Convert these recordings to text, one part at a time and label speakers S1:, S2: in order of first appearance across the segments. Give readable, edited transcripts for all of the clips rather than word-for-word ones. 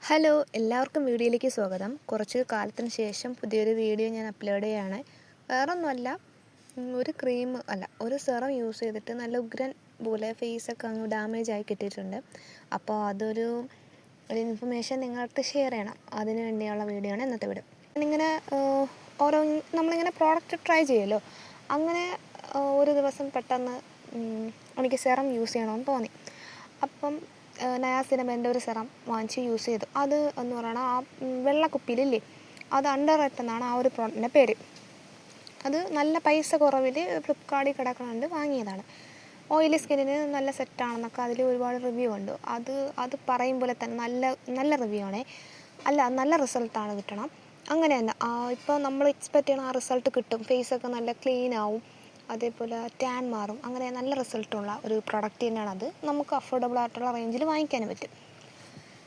S1: Hello, എല്ലാവർക്കും വീഡിയോയിലേക്ക് സ്വാഗതം. കുറച്ച് കാലത്തിന് ശേഷം പുതിയൊരു വീഡിയോ ഞാൻ അപ്ലോഡ് ചെയ്യുകയാണ്. വേറൊന്നുമല്ല, ഒരു സെറം യൂസ് ചെയ്തിട്ട് നല്ല ഉഗ്രൻ പോലെ ഫേസൊക്കെ അങ്ങ് ഡാമേജ് ആയി കിട്ടിയിട്ടുണ്ട്. അപ്പോൾ ഒരു ഇൻഫർമേഷൻ നിങ്ങളടുത്ത് ഷെയർ ചെയ്യണം. അതിന് വേണ്ടിയുള്ള വീഡിയോ ആണ് ഇന്നത്തെ വീഡിയോ. നമ്മളിങ്ങനെ പ്രോഡക്റ്റ് ട്രൈ ചെയ്യുമല്ലോ, അങ്ങനെ ഒരു ദിവസം പെട്ടെന്ന് എനിക്ക് സെറം യൂസ് ചെയ്യണമെന്ന് തോന്നി. അപ്പം നയാസിനമൈൻ്റെ ഒരു സെറം വാങ്ങിച്ച് യൂസ് ചെയ്തു. അത് എന്ന് പറയുന്നത് ആ വെള്ള കുപ്പിയിലില്ലേ, അത് അണ്ടർ റേറ്റ് എന്നാണ് ആ ഒരു പ്രോഡക്റ്റിൻ്റെ പേര്. അത് നല്ല പൈസ കുറവിൽ ഫ്ലിപ്കാർട്ടിൽ കിടക്കുന്നുണ്ട്, വാങ്ങിയതാണ്. ഓയിലി സ്കിന്നിന് നല്ല സെറ്റാണെന്നൊക്കെ അതിൽ ഒരുപാട് റിവ്യൂ ഉണ്ട്. അത് പറയും പോലെ തന്നെ നല്ല റിവ്യൂ ആണേ. നല്ല റിസൾട്ടാണ് കിട്ടണം. അങ്ങനെ തന്നെ ഇപ്പോൾ നമ്മൾ എക്സ്പെക്റ്റ് ചെയ്യണം ആ റിസൾട്ട് കിട്ടും. ഫേസൊക്കെ നല്ല ക്ലീൻ ആവും, അതേപോലെ ടാൻ മാറും. അങ്ങനെ നല്ല റിസൾട്ടുള്ള ഒരു പ്രൊഡക്റ്റ് തന്നെയാണ് അത്. നമുക്ക് അഫോർഡബിൾ ആയിട്ടുള്ള റേഞ്ചിൽ വാങ്ങിക്കാനും പറ്റും.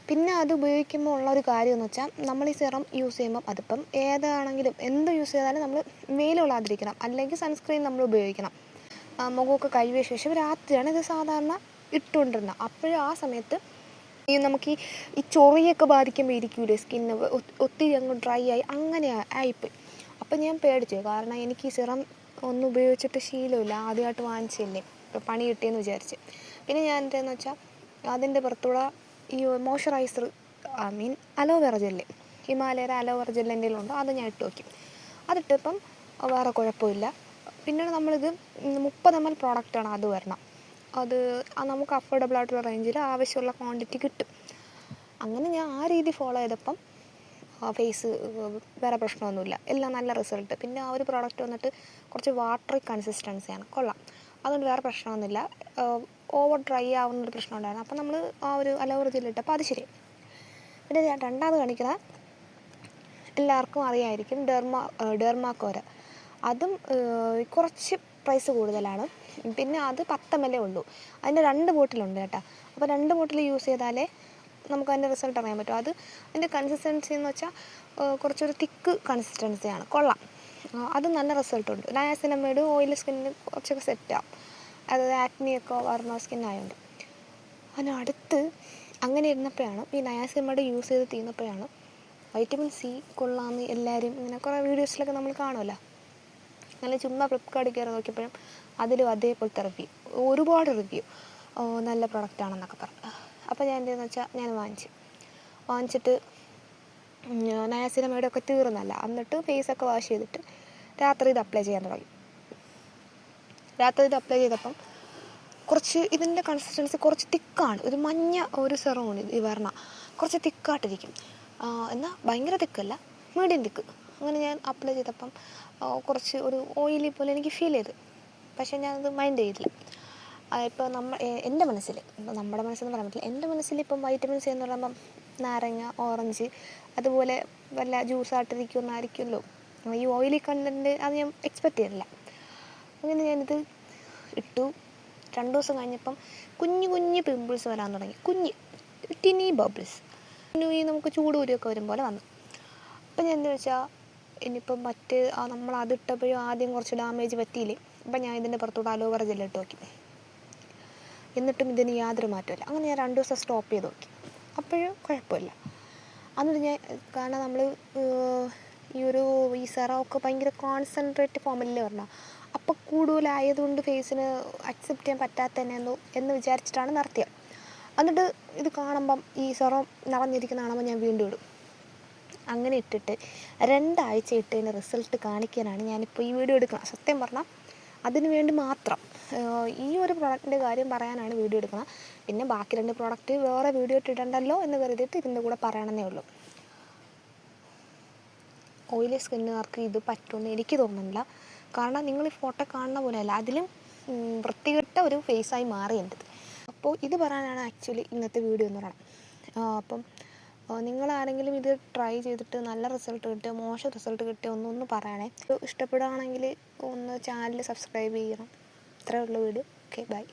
S1: പിന്നെ അത് ഉപയോഗിക്കുമ്പോൾ ഉള്ളൊരു കാര്യം എന്ന് വെച്ചാൽ, നമ്മൾ ഈ സെറം യൂസ് ചെയ്യുമ്പം അതിപ്പം ഏതാണെങ്കിലും എന്ത് യൂസ് ചെയ്താലും നമ്മൾ വെയിൽ കൊള്ളാതിരിക്കണം, അല്ലെങ്കിൽ സൺസ്ക്രീൻ നമ്മൾ ഉപയോഗിക്കണം. മുഖമൊക്കെ കഴുകിയ ശേഷം രാത്രിയാണ് ഇത് സാധാരണ ഇട്ടുകൊണ്ടിരുന്നത്. അപ്പോഴും ആ സമയത്ത് നമുക്ക് ഈ ചൊറിയൊക്കെ ബാധിക്കുമ്പോൾ ഇരിക്കൂലേ, സ്കിന്ന് ഒത്തിരി അങ്ങ് ഡ്രൈ ആയി അങ്ങനെ ആയിപ്പോയി. അപ്പം ഞാൻ പേടിച്ചു, കാരണം എനിക്ക് ഈ സെറം ഒന്നും ഉപയോഗിച്ചിട്ട് ശീലമില്ല, ആദ്യമായിട്ട് വാങ്ങിച്ചില്ലേ, പണി കിട്ടിയെന്ന് വിചാരിച്ച്. പിന്നെ ഞാൻ എന്താണെന്ന് വെച്ചാൽ, അതിൻ്റെ പുറത്തുള്ള ഈ മോയ്സ്ചറൈസർ അലോവേറ ജെല്ല്, ഹിമാലയയുടെ അലോവേറ ജെല്ല് എൻ്റെ കയ്യിലുണ്ട്, അത് ഞാൻ ഇട്ട് നോക്കി. അതിട്ടിപ്പം വേറെ കുഴപ്പമില്ല. പിന്നീട് നമ്മളിത് 30 ml പ്രോഡക്റ്റാണ്, അത് വരണം. അത് നമുക്ക് അഫോർഡബിൾ ആയിട്ടുള്ള റേഞ്ചിൽ ആവശ്യമുള്ള ക്വാണ്ടിറ്റി കിട്ടും. അങ്ങനെ ഞാൻ ആ രീതി ഫോളോ ചെയ്തപ്പം ഫേസ് വേറെ പ്രശ്നമൊന്നുമില്ല, എല്ലാം നല്ല റിസൾട്ട്. പിന്നെ ആ ഒരു പ്രോഡക്റ്റ് വന്നിട്ട് കുറച്ച് വാട്ടറി കൺസിസ്റ്റൻസിയാണ്, കൊള്ളാം. അതുകൊണ്ട് വേറെ പ്രശ്നമൊന്നുമില്ല. ഓവർ ഡ്രൈ ആവുന്നൊരു പ്രശ്നം ഉണ്ടായിരുന്നു. അപ്പം നമ്മൾ ആ ഒരു അലോവേറ ജെല്ലിട്ടപ്പോൾ അത് ശരി. പിന്നെ ഞാൻ രണ്ടാമത് കാണിക്കുന്നത്, എല്ലാവർക്കും അറിയാമായിരിക്കും, ഡെർമാക്കോര. അതും കുറച്ച് പ്രൈസ് കൂടുതലാണ്. പിന്നെ അത് 10 ml ഉള്ളൂ. അതിൻ്റെ 2 ബോട്ടിലുണ്ട് കേട്ടോ. അപ്പോൾ 2 ബോട്ടിൽ യൂസ് ചെയ്താലേ നമുക്ക് അതിൻ്റെ റിസൾട്ട് അറിയാൻ പറ്റും. അതിൻ്റെ കൺസിസ്റ്റൻസി എന്ന് വെച്ചാൽ കുറച്ചൊരു തിക്ക് കൺസിസ്റ്റൻസിയാണ്, കൊള്ളാം. അത് നല്ല റിസൾട്ടുണ്ട്. നയാസിനമൈഡ് ഓയിലി സ്കിന്നിന് കുറച്ചൊക്കെ സെറ്റാവും, അതായത് ആക്നിയൊക്കെ വരുന്ന സ്കിന്നായതുകൊണ്ട്. അതിനടുത്ത് അങ്ങനെ ഇരുന്നപ്പോഴാണ്, ഈ നയാസിനമൈഡ് യൂസ് ചെയ്ത് തീർന്നപ്പോഴാണ് വൈറ്റമിൻ സി കൊള്ളാമെന്ന് എല്ലാവരും ഇങ്ങനെ കുറേ വീഡിയോസിലൊക്കെ നമ്മൾ കാണുമല്ലോ. അങ്ങനെ ചുമ്മാ ഫ്ലിപ്കാർട്ടിൽ കയറി നോക്കിയപ്പോഴും അതിലും അതേപോലത്തെ റിവ്യൂ, ഒരുപാട് റിവ്യൂ, നല്ല പ്രൊഡക്റ്റാണെന്നൊക്കെ പറഞ്ഞു. അപ്പോൾ ഞാൻ എന്താണെന്ന് വെച്ചാൽ, ഞാൻ വാങ്ങിച്ചിട്ട് നയാസിനമൈഡൊക്കെ തീർന്നല്ല, എന്നിട്ട് ഫേസൊക്കെ വാഷ് ചെയ്തിട്ട് രാത്രി ഇത് അപ്ലൈ ചെയ്യാൻ തുടങ്ങി. രാത്രി ഇത് അപ്ലൈ ചെയ്തപ്പം കുറച്ച് ഇതിൻ്റെ കൺസിസ്റ്റൻസി കുറച്ച് തിക്കാണ്, ഒരു മഞ്ഞ ഒരു സെറമാണ് ഇത് വരണ, കുറച്ച് തിക്കായിട്ടിരിക്കും. എന്നാൽ ഭയങ്കര തിക്കല്ല, മീഡിയം തിക്ക്. അങ്ങനെ ഞാൻ അപ്ലൈ ചെയ്തപ്പം കുറച്ച് ഒരു ഓയിലി പോലെ എനിക്ക് ഫീൽ ചെയ്തു. പക്ഷേ ഞാനത് മൈൻഡ് ചെയ്തില്ല. ഇപ്പോൾ എൻ്റെ മനസ്സിൽ, നമ്മുടെ മനസ്സെന്ന് പറയാൻ പറ്റില്ല, എൻ്റെ മനസ്സിൽ ഇപ്പം വൈറ്റമിൻ സി എന്ന് പറയുമ്പം നാരങ്ങ, ഓറഞ്ച്, അതുപോലെ വല്ല ജ്യൂസായിട്ടിരിക്കുമെന്നായിരിക്കുമല്ലോ. ഈ ഓയിലി കണ്ടൻറ്റ് അത് ഞാൻ എക്സ്പെക്റ്റ് ചെയ്തില്ല. അങ്ങനെ ഞാനിത് ഇട്ടു. 2 ദിവസം കഴിഞ്ഞപ്പം കുഞ്ഞു പിമ്പിൾസ് വരാൻ തുടങ്ങി, ടിനി ബബിൾസ്, നമുക്ക് ചൂടൂരിയൊക്കെ വരും പോലെ വന്നു. അപ്പം ഞാൻ എന്താ വെച്ചാൽ, ഇനിയിപ്പം നമ്മൾ അതിട്ടപ്പോഴും ആദ്യം കുറച്ച് ഡാമേജ് പറ്റിയില്ലേ, അപ്പം ഞാൻ ഇതിൻ്റെ പുറത്തോട്ട് അലോവേറ ജെല്ലിട്ട് നോക്കി. എന്നിട്ടും ഇതിന് യാതൊരു മാറ്റമില്ല. അങ്ങനെ ഞാൻ 2 ദിവസം സ്റ്റോപ്പ് ചെയ്ത് നോക്കി, അപ്പോഴും കുഴപ്പമില്ല. എന്നിട്ട് കാരണം നമ്മൾ ഈ സെറമൊക്കെ ഭയങ്കര കോൺസെൻട്രേറ്റ് ഫോമിലല്ലേ പറഞ്ഞാൽ, അപ്പോൾ കൂടുതലായതുകൊണ്ട് ഫേസിന് അക്സെപ്റ്റ് ചെയ്യാൻ പറ്റാത്തതന്നെ എന്ന് വിചാരിച്ചിട്ടാണ് നിർത്തിയത്. എന്നിട്ട് ഇത് കാണുമ്പം, ഈ സെറം നിറഞ്ഞിരിക്കുന്ന കാണുമ്പോൾ ഞാൻ വീണ്ടും ഇടും. അങ്ങനെ ഇട്ടിട്ട് 2 ആഴ്ച ഇട്ടതിന് റിസൾട്ട് കാണിക്കാനാണ് ഞാനിപ്പോൾ ഈ വീഡിയോ എടുക്കുന്നത്. സത്യം പറഞ്ഞാൽ അതിന് വേണ്ടി മാത്രം, ഈ ഒരു പ്രോഡക്റ്റിൻ്റെ കാര്യം പറയാനാണ് വീഡിയോ എടുക്കുന്നത്. പിന്നെ ബാക്കി 2 പ്രോഡക്റ്റ് വേറെ വീഡിയോ ഇട്ടിട്ടുണ്ടല്ലോ എന്ന് കരുതിയിട്ട് ഇതിൻ്റെ കൂടെ പറയണമെന്നേ ഉള്ളൂ. ഓയിലി സ്കിന്നുകാർക്ക് ഇത് പറ്റുമെന്ന് എനിക്ക് തോന്നുന്നില്ല. കാരണം നിങ്ങൾ ഈ ഫോട്ടോ കാണുന്ന പോലെയല്ല, അതിലും വൃത്തികെട്ട ഒരു ഫേസായി മാറിയിട്ടുണ്ട്. അപ്പോൾ ഇത് പറയാനാണ് ആക്ച്വലി ഇന്നത്തെ വീഡിയോ എന്ന് പറയണം. അപ്പം നിങ്ങളാരെങ്കിലും ഇത് ട്രൈ ചെയ്തിട്ട് നല്ല റിസൾട്ട് കിട്ടിയോ, മോശം റിസൾട്ട് കിട്ടിയോ ഒന്ന് പറയണേ. ഇഷ്ടപ്പെടുകയാണെങ്കിൽ ഒന്ന് ചാനൽ സബ്സ്ക്രൈബ് ചെയ്യണം. ഇത്രയേ ഉള്ളൂ വീഡിയോ. Okay, by.